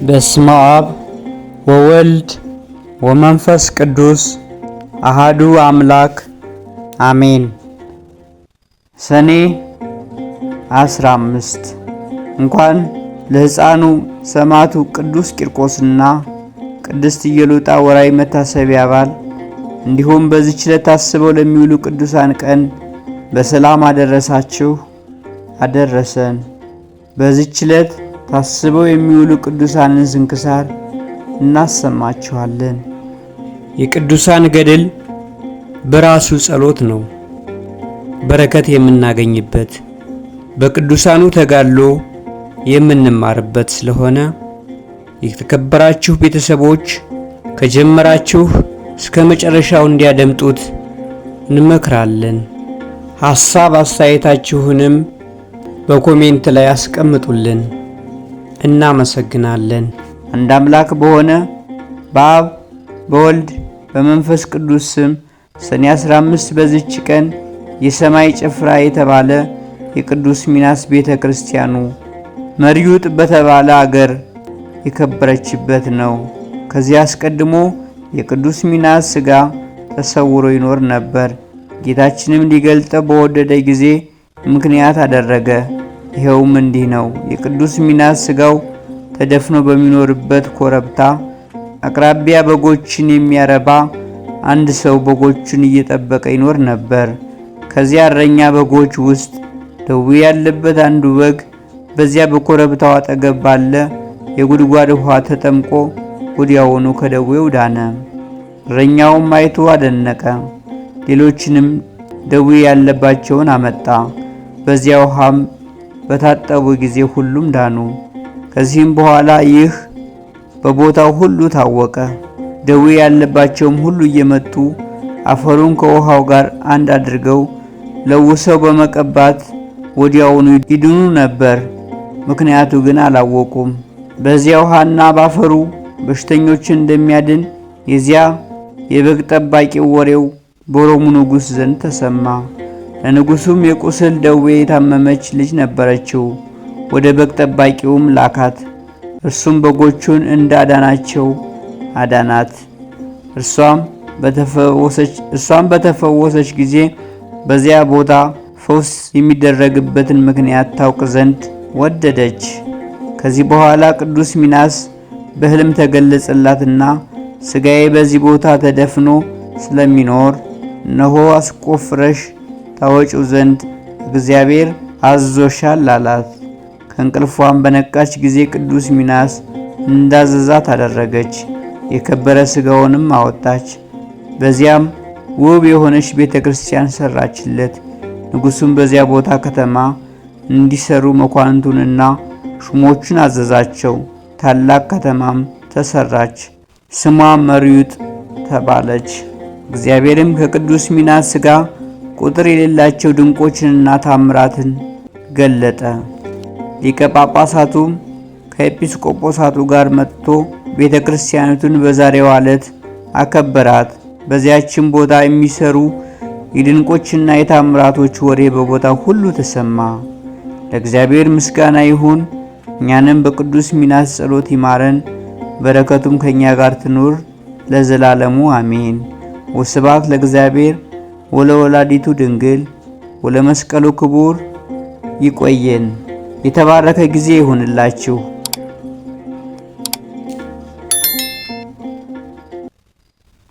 በስመ አብ ወወልድ ወመንፈስ ቅዱስ አሃዱ አምላክ አሜን። ሰኔ 15 እንኳን ለሕፃኑ ሰማዕቱ ቅዱስ ቂርቆስና ቅድስት ኢየሉጣ ወርኃዊ መታሰቢያ በዓል እንዲሁም በዚህች ዕለት ታስበው ለሚውሉ ቅዱሳን ቀን በሰላም አደረሳችሁ አደረሰን። በዚህች ዕለት ታስበው የሚውሉ ቅዱሳንን ስንክሳር እናሰማችኋለን። የቅዱሳን ገድል በራሱ ጸሎት ነው፣ በረከት የምናገኝበት በቅዱሳኑ ተጋድሎ የምንማርበት ስለሆነ የተከበራችሁ ቤተሰቦች ከጀመራችሁ እስከ መጨረሻው እንዲያደምጡት እንመክራለን። ሐሳብ አስተያየታችሁንም በኮሜንት ላይ አስቀምጡልን። እናመሰግናለን። አንድ አምላክ በሆነ በአብ በወልድ በመንፈስ ቅዱስ ስም ሰኔ 15 በዚች ቀን የሰማይ ጭፍራ የተባለ የቅዱስ ሚናስ ቤተ ክርስቲያኑ መርዩጥ በተባለ አገር የከበረችበት ነው። ከዚህ አስቀድሞ የቅዱስ ሚናስ ሥጋ ተሰውሮ ይኖር ነበር። ጌታችንም ሊገልጠው በወደደ ጊዜ ምክንያት አደረገ። ይኸውም እንዲህ ነው። የቅዱስ ሚናስ ሥጋው ተደፍኖ በሚኖርበት ኮረብታ አቅራቢያ በጎችን የሚያረባ አንድ ሰው በጎቹን እየጠበቀ ይኖር ነበር። ከዚያ እረኛ በጎች ውስጥ ደዌ ያለበት አንዱ በግ በዚያ በኮረብታው አጠገብ ባለ የጉድጓድ ውሃ ተጠምቆ ወዲያውኑ ከደዌው ዳነ። እረኛውም አይቶ አደነቀ። ሌሎችንም ደዌ ያለባቸውን አመጣ። በዚያ ውሃም በታጠቡ ጊዜ ሁሉም ዳኑ። ከዚህም በኋላ ይህ በቦታው ሁሉ ታወቀ። ደዌ ያለባቸውም ሁሉ እየመጡ አፈሩን ከውሃው ጋር አንድ አድርገው ለውሰው በመቀባት ወዲያውኑ ይድኑ ነበር። ምክንያቱ ግን አላወቁም። በዚያ ውሃና ባፈሩ በሽተኞችን እንደሚያድን የዚያ የበግ ጠባቂው ወሬው በሮሙ ንጉሥ ዘንድ ተሰማ። ለንጉሡም የቁስል ደዌ የታመመች ልጅ ነበረችው። ወደ በግ ጠባቂውም ላካት። እርሱም በጎቹን እንዳዳናቸው አዳናት። እርሷም በተፈወሰች ጊዜ በዚያ ቦታ ፈውስ የሚደረግበትን ምክንያት ታውቅ ዘንድ ወደደች። ከዚህ በኋላ ቅዱስ ሚናስ በሕልም ተገለጸላትና ሥጋዬ በዚህ ቦታ ተደፍኖ ስለሚኖር እነሆ አስቆፍረሽ ታወጪው ዘንድ እግዚአብሔር አዞሻል አላት። ከእንቅልፏም በነቃች ጊዜ ቅዱስ ሚናስ እንዳዘዛት አደረገች። የከበረ ሥጋውንም አወጣች። በዚያም ውብ የሆነች ቤተ ክርስቲያን ሰራችለት። ንጉሡም በዚያ ቦታ ከተማ እንዲሰሩ መኳንንቱንና ሹሞቹን አዘዛቸው። ታላቅ ከተማም ተሰራች፣ ስሟም መርዩጥ ተባለች። እግዚአብሔርም ከቅዱስ ሚናስ ሥጋ ቁጥር የሌላቸው ድንቆችንና ታምራትን ገለጠ። ሊቀ ጳጳሳቱም ከኤጲስቆጶሳቱ ጋር መጥቶ ቤተ ክርስቲያኒቱን በዛሬዋ ዕለት አከበራት። በዚያችም ቦታ የሚሰሩ የድንቆችና የታምራቶች ወሬ በቦታው ሁሉ ተሰማ። ለእግዚአብሔር ምስጋና ይሁን። እኛንም በቅዱስ ሚናስ ጸሎት ይማረን፣ በረከቱም ከእኛ ጋር ትኑር ለዘላለሙ አሜን። ወስብሐት ለእግዚአብሔር ወለወላዲቱ ድንግል ወለመስቀሉ ክቡር። ይቆየን። የተባረከ ጊዜ ይሁንላችሁ።